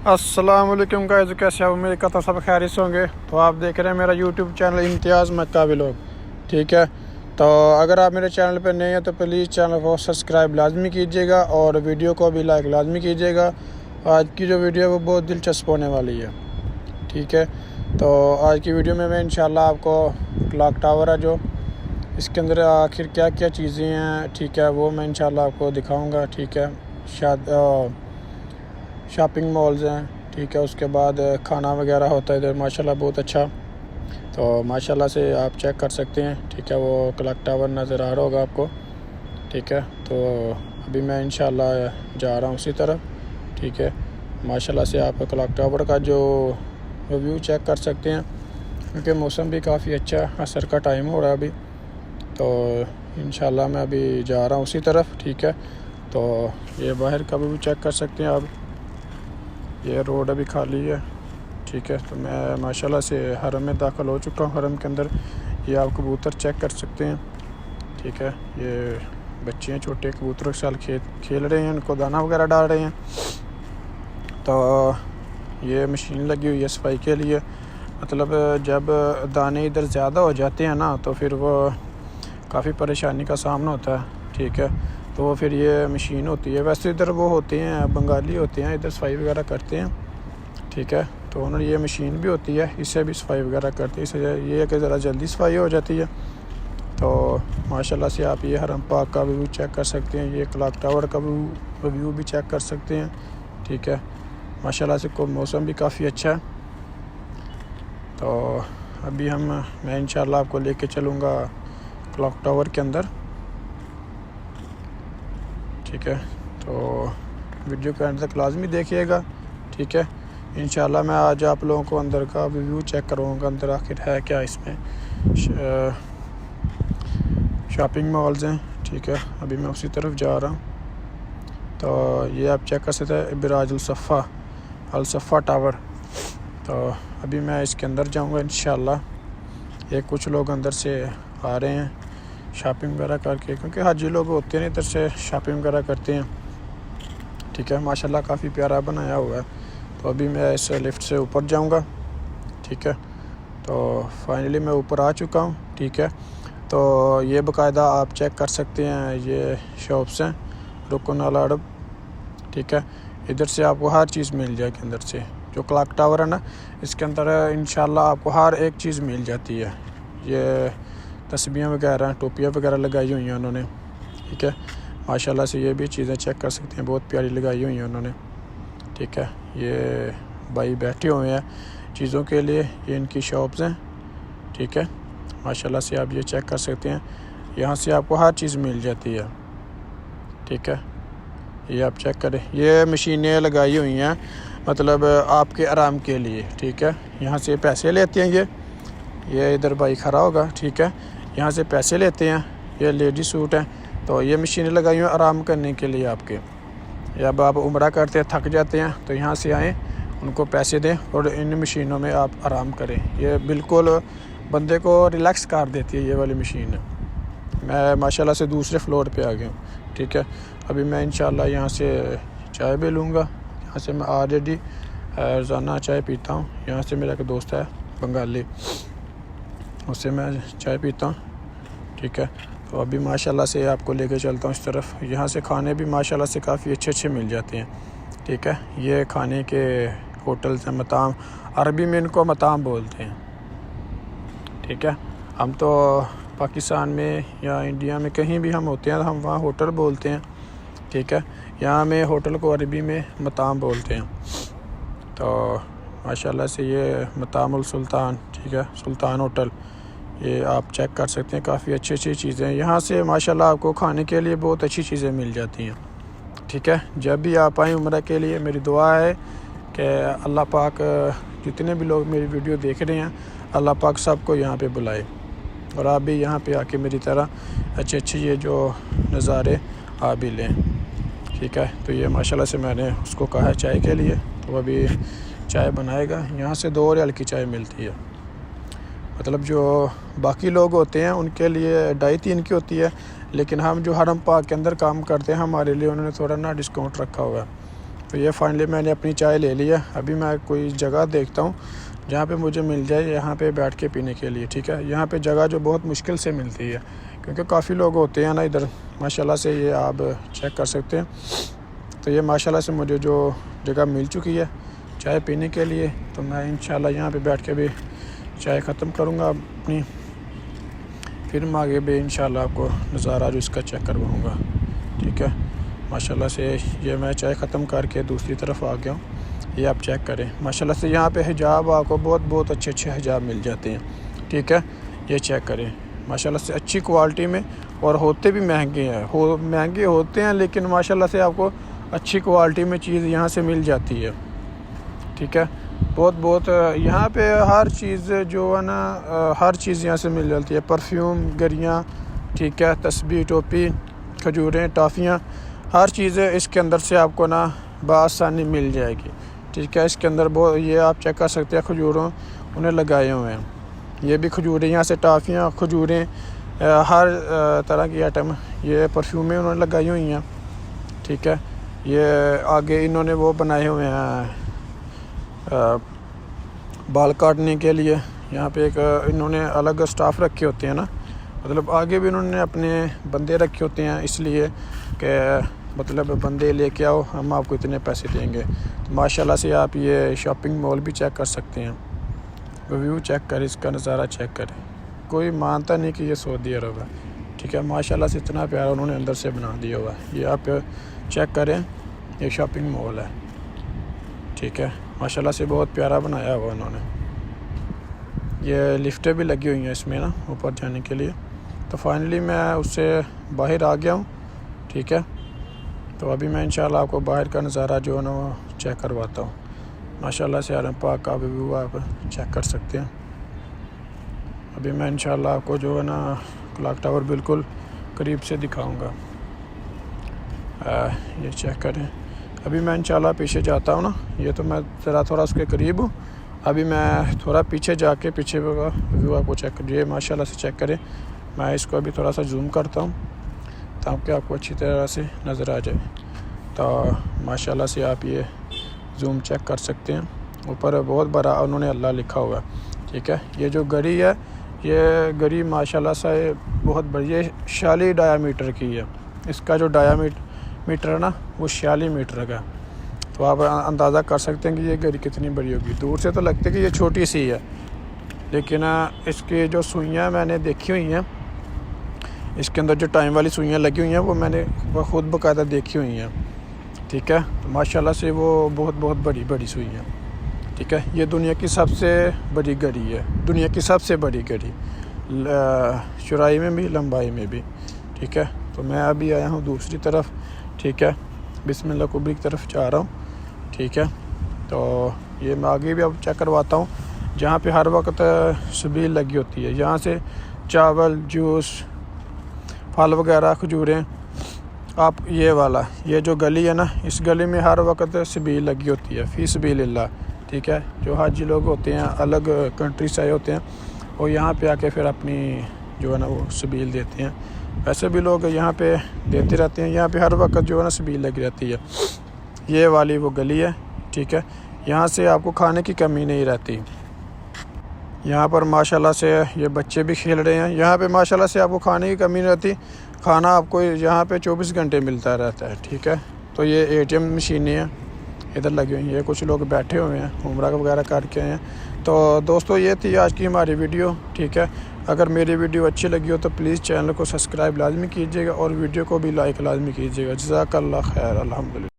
अस्सलाम वालेकुम गाइस, कैसे हो? उम्मीद करता हूँ सब खैरियत से होंगे। तो आप देख रहे हैं मेरा यूट्यूब चैनल इम्तियाज़ मक्का व्लॉग। ठीक है, तो अगर आप मेरे चैनल पर नए हैं तो प्लीज़ चैनल को सब्सक्राइब लाजमी कीजिएगा और वीडियो को भी लाइक लाजमी कीजिएगा। आज की जो वीडियो है वो बहुत दिलचस्प होने वाली है। ठीक है, तो आज की वीडियो में मैं इंशाल्लाह आपको क्लॉक टावर है जो इसके अंदर आखिर क्या क्या चीज़ें हैं, ठीक है, वो मैं इंशाल्लाह आपको दिखाऊँगा। ठीक है, शायद शॉपिंग मॉल्स हैं, ठीक है, उसके बाद खाना वगैरह होता है इधर माशाल्लाह बहुत अच्छा। तो माशाल्लाह से आप चेक कर सकते हैं। ठीक है, वो क्लॉक टावर नज़र आ रहा होगा आपको। ठीक है, तो अभी मैं इंशाल्लाह जा रहा हूँ उसी तरफ। ठीक है, माशाल्लाह से आप क्लॉक टावर का जो व्यू चेक कर सकते हैं क्योंकि मौसम भी काफ़ी अच्छा है, असर का टाइम हो रहा है अभी। तो इंशाल्लाह मैं अभी जा रहा हूँ उसी तरफ। ठीक है, तो ये बाहर का व्यू चेक कर सकते हैं आप। ये रोड अभी खाली है। ठीक है, तो मैं माशाल्लाह से हरम में दाखिल हो चुका हूँ। हरम के अंदर ये आप कबूतर चेक कर सकते हैं। ठीक है, ये बच्चे हैं छोटे कबूतर के साथ खेल रहे हैं, उनको दाना वगैरह डाल रहे हैं। तो ये मशीन लगी हुई है सफाई के लिए। मतलब जब दाने इधर ज़्यादा हो जाते हैं ना तो फिर वो काफ़ी परेशानी का सामना होता है। ठीक है, तो फिर ये मशीन होती है। वैसे इधर वो होते हैं बंगाली होते हैं, इधर सफाई वगैरह करते हैं। ठीक है, तो उन्होंने ये मशीन भी होती है, इससे भी सफाई वगैरह करती है। इससे ये है कि ज़रा जल्दी सफाई हो जाती है। तो माशाल्लाह से आप ये हरम पाक का व्यू चेक कर सकते हैं, ये क्लॉक टावर का व्यू भी चेक कर सकते हैं। ठीक है, माशाल्लाह से को मौसम भी काफ़ी अच्छा है। तो अभी मैं इंशाल्लाह आपको लेके चलूँगा क्लॉक टावर के अंदर। ठीक है, तो वीडियो के अंत तक लाजमी देखिएगा। ठीक है, इंशाल्लाह मैं आज आप लोगों को अंदर का व्यू चेक करूँगा, अंदर आखिर है क्या इसमें। शॉपिंग मॉल्स हैं। ठीक है, अभी मैं उसी तरफ जा रहा हूँ। तो ये आप चेक कर सकते हैं इबराज अलसफ़ा टावर। तो अभी मैं इसके अंदर जाऊँगा इंशाल्लाह। ये कुछ लोग अंदर से आ रहे हैं शॉपिंग वगैरह करके, क्योंकि हाजी लोग होते हैं इधर से शॉपिंग वगैरह करते हैं। ठीक है, माशाल्लाह काफ़ी प्यारा बनाया हुआ है। तो अभी मैं इस लिफ्ट से ऊपर जाऊंगा। ठीक है, तो फाइनली मैं ऊपर आ चुका हूँ। ठीक है, तो ये बाकायदा आप चेक कर सकते हैं, ये शॉप्स हैं रुकन अल अरब। ठीक है, इधर से आपको हर चीज़ मिल जाएगी। अंदर से जो क्लॉक टावर है ना, इसके अंदर इंशाल्लाह आपको हर एक चीज़ मिल जाती है। ये तस्बीहें वगैरह टोपियाँ वगैरह लगाई हुई हैं उन्होंने। ठीक है, माशाल्लाह से ये भी चीज़ें चेक कर सकते हैं, बहुत प्यारी लगाई हुई हैं उन्होंने। ठीक है, ये भाई बैठे हुए हैं चीज़ों के लिए, ये इनकी शॉप्स हैं। ठीक है, माशाल्लाह से आप ये चेक कर सकते हैं, यहाँ से आपको हर चीज़ मिल जाती है। ठीक है, ये आप चेक करें, ये मशीनें लगाई हुई हैं मतलब आपके आराम के लिए। ठीक है, यहाँ से पैसे लेते हैं ये इधर भाई खड़ा होगा। ठीक है, यहाँ से पैसे लेते हैं। ये लेडी सूट है, तो ये मशीनें लगाई हुई हैं आराम करने के लिए आपके। जब आप उम्रा करते हैं थक जाते हैं तो यहाँ से आएँ, उनको पैसे दें और इन मशीनों में आप आराम करें। ये बिल्कुल बंदे को रिलैक्स कर देती है ये वाली मशीन। मैं माशाल्लाह से दूसरे फ्लोर पे आ गया हूँ। ठीक है, अभी मैं इंशाल्लाह यहाँ से चाय भी लूँगा। यहाँ से मैं ऑलरेडी रोज़ाना चाय पीता हूँ। यहाँ से मेरा एक दोस्त है बंगाली, उससे मैं चाय पीता हूँ। ठीक है, तो अभी माशाल्लाह से आपको लेके चलता हूँ इस तरफ। यहाँ से खाने भी माशाल्लाह से काफ़ी अच्छे मिल जाते हैं। ठीक है, ये खाने के होटल्स हैं, मताम, अरबी में इनको मताम बोलते हैं। ठीक है, हम तो पाकिस्तान में या इंडिया में कहीं भी हम होते हैं हम वहाँ होटल बोलते हैं। ठीक है, यहाँ में होटल को अरबी में मताम बोलते हैं। तो माशाल्लाह से ये मतामुल सुल्तान, ठीक है, सुल्तान होटल, ये आप चेक कर सकते हैं। काफ़ी अच्छी चीज़ें हैं यहाँ से माशाल्लाह, आपको खाने के लिए बहुत अच्छी चीज़ें मिल जाती हैं। ठीक है, जब भी आप आएँ उम्रा के लिए, मेरी दुआ है कि अल्लाह पाक जितने भी लोग मेरी वीडियो देख रहे हैं, अल्लाह पाक सबको यहाँ पे बुलाए और आप भी यहाँ पे आके मेरी तरह अच्छे ये जो नज़ारे आप भी लें। ठीक है, तो ये माशाल्लाह से मैंने उसको कहा है चाय के लिए, तो अभी चाय बनाएगा। यहाँ से 2 रियाल की चाय मिलती है। मतलब जो बाकी लोग होते हैं उनके लिए 2.5-3 की होती है, लेकिन हम जो हरम पाक के अंदर काम करते हैं हमारे लिए उन्होंने थोड़ा ना डिस्काउंट रखा हुआ है। तो ये फाइनली मैंने अपनी चाय ले ली है। अभी मैं कोई जगह देखता हूँ जहाँ पे मुझे मिल जाए यहाँ पे बैठ के पीने के लिए, ठीक है। यहाँ पे जगह जो बहुत मुश्किल से मिलती है क्योंकि काफ़ी लोग होते हैं ना इधर, माशाल्लाह से। ये आप चेक कर सकते हैं। तो ये माशाल्लाह से मुझे जो जगह मिल चुकी है चाय पीने के लिए, तो मैं इंशाल्लाह यहाँ पे बैठ के भी चाय ख़त्म करूँगा अपनी, फिर मैं आगे भी इंशाल्लाह आपको नज़ारा जो इसका चेक करवाऊँगा, ठीक है। माशाल्लाह से ये मैं चाय ख़त्म करके दूसरी तरफ आ गया हूँ। ये आप चेक करें माशाल्लाह से। यहाँ पे हिजाब आपको बहुत अच्छे हिजाब मिल जाते हैं, ठीक है। ये चेक करें माशाल्लाह से, अच्छी क्वालिटी में, और होते भी महंगे हैं, महंगे होते हैं लेकिन माशाल्लाह से आपको अच्छी क्वालिटी में चीज़ यहाँ से मिल जाती है, ठीक है। बहुत यहाँ पे हर चीज़ जो है ना, हर चीज़ यहाँ से मिल जाती है। परफ्यूम, गरियाँ, ठीक है, तस्बीह, टोपी, खजूरें, टॉफ़ियाँ, हर चीज़ इसके अंदर से आपको ना बआसानी मिल जाएगी, ठीक है। इसके अंदर बहुत, ये आप चेक कर सकते हैं, खजूरों उन्हें लगाए हुए हैं। ये भी खजूरें, यहाँ से टॉफ़ियाँ, खजूरें, हर तरह की आइटम, ये परफ्यूमें उन्होंने लगाई हुई हैं, ठीक है। ये आगे इन्होंने वो बनाए हुए हैं बाल काटने के लिए। यहाँ पे एक इन्होंने अलग स्टाफ रखे होते हैं ना, मतलब आगे भी इन्होंने अपने बंदे रखे होते हैं, इसलिए कि मतलब बंदे लेके आओ, हम आपको इतने पैसे देंगे। तो माशाल्लाह से आप ये शॉपिंग मॉल भी चेक कर सकते हैं। व्यू चेक करें, इसका नज़ारा चेक करें। कोई मानता नहीं कि ये सऊदी अरब है, ठीक है। माशाल्लाह से इतना प्यारा उन्होंने अंदर से बना दिया हुआ है। ये आप चेक करें, ये शॉपिंग मॉल है, ठीक है। माशाल्लाह से बहुत प्यारा बनाया हुआ उन्होंने। ये लिफ्टें भी लगी हुई हैं इसमें ना, ऊपर जाने के लिए। तो फाइनली मैं उससे बाहर आ गया हूँ, ठीक है। तो अभी मैं इंशाल्लाह आपको बाहर का नज़ारा जो है ना वो चेक करवाता हूँ। माशाल्लाह से हरम पाक का व्यू आप चेक कर सकते हैं। अभी मैं इंशाल्लाह आपको जो है ना क्लॉक टावर बिल्कुल करीब से दिखाऊंगा। ये चेक करें। अभी मैं इंशाल्लाह पीछे जाता हूँ ना, ये तो मैं ज़रा थोड़ा उसके करीब हूँ। अभी मैं थोड़ा पीछे जाके पीछे का व्यू आपको चेक करिए, माशाल्लाह से चेक करें। मैं इसको अभी थोड़ा सा जूम करता हूँ ताकि आपको अच्छी तरह से नज़र आ जाए। तो माशाल्लाह से आप ये जूम चेक कर सकते हैं। ऊपर बहुत बड़ा उन्होंने अल्लाह लिखा हुआ है, ठीक है। ये जो घड़ी है, ये घड़ी माशाल्लाह से बहुत बड़ी, ये 46 डायामीटर की है। इसका जो डायामीटर है ना वो 46 मीटर का। तो आप अंदाज़ा कर सकते हैं कि ये घड़ी कितनी बड़ी होगी। दूर से तो लगता है कि ये छोटी सी है, लेकिन इसकी जो सुइयाँ मैंने देखी हुई हैं, इसके अंदर जो टाइम वाली सुइयाँ लगी हुई हैं वो मैंने ख़ुद बाकायदा देखी हुई हैं, ठीक है। तो माशाल्लाह से वो बहुत बड़ी सुई है, ठीक है। ये दुनिया की सबसे बड़ी घड़ी है, दुनिया की सबसे बड़ी घड़ी, चौड़ाई में भी लंबाई में भी, ठीक है। तो मैं अभी आया हूँ दूसरी तरफ, ठीक है। बिस्मिल्लाह कुबरी की तरफ जा रहा हूँ, ठीक है। तो ये मैं आगे भी अब चेक करवाता हूँ, जहाँ पे हर वक्त छबील लगी होती है। यहाँ से चावल, जूस, फल वगैरह, खजूरें, आप ये वाला, ये जो गली है ना, इस गली में हर वक्त छबील लगी होती है, फ़ी सबीलिल्लाह, ठीक है। जो हाजी लोग होते हैं, अलग कंट्री से आए होते हैं, और यहाँ पे आके फिर अपनी जो है ना वो छबील देते हैं। वैसे भी लोग यहाँ पे देते रहते हैं, यहाँ पे हर वक्त जो है ना छबील लगी रहती है। ये वाली वो गली है, ठीक है। यहाँ से आपको खाने की कमी नहीं रहती। यहाँ पर माशाल्लाह से ये बच्चे भी खेल रहे हैं। यहाँ पे माशाल्लाह से आपको खाने की कमी नहीं रहती, खाना आपको यहाँ पे 24 घंटे मिलता रहता है, ठीक है। तो ये ATM मशीनें हैं इधर लगी हुई हैं, कुछ लोग बैठे हुए हैं, उम्रा वगैरह करके आए हैं। तो दोस्तों ये थी आज की हमारी वीडियो, ठीक है। अगर मेरी वीडियो अच्छी लगी हो तो प्लीज़ चैनल को सब्सक्राइब लाजमी कीजिएगा और वीडियो को भी लाइक लाजमी कीजिएगा। जज़ाकल्लाह खैर। अल्हम्दुलिल्लाह।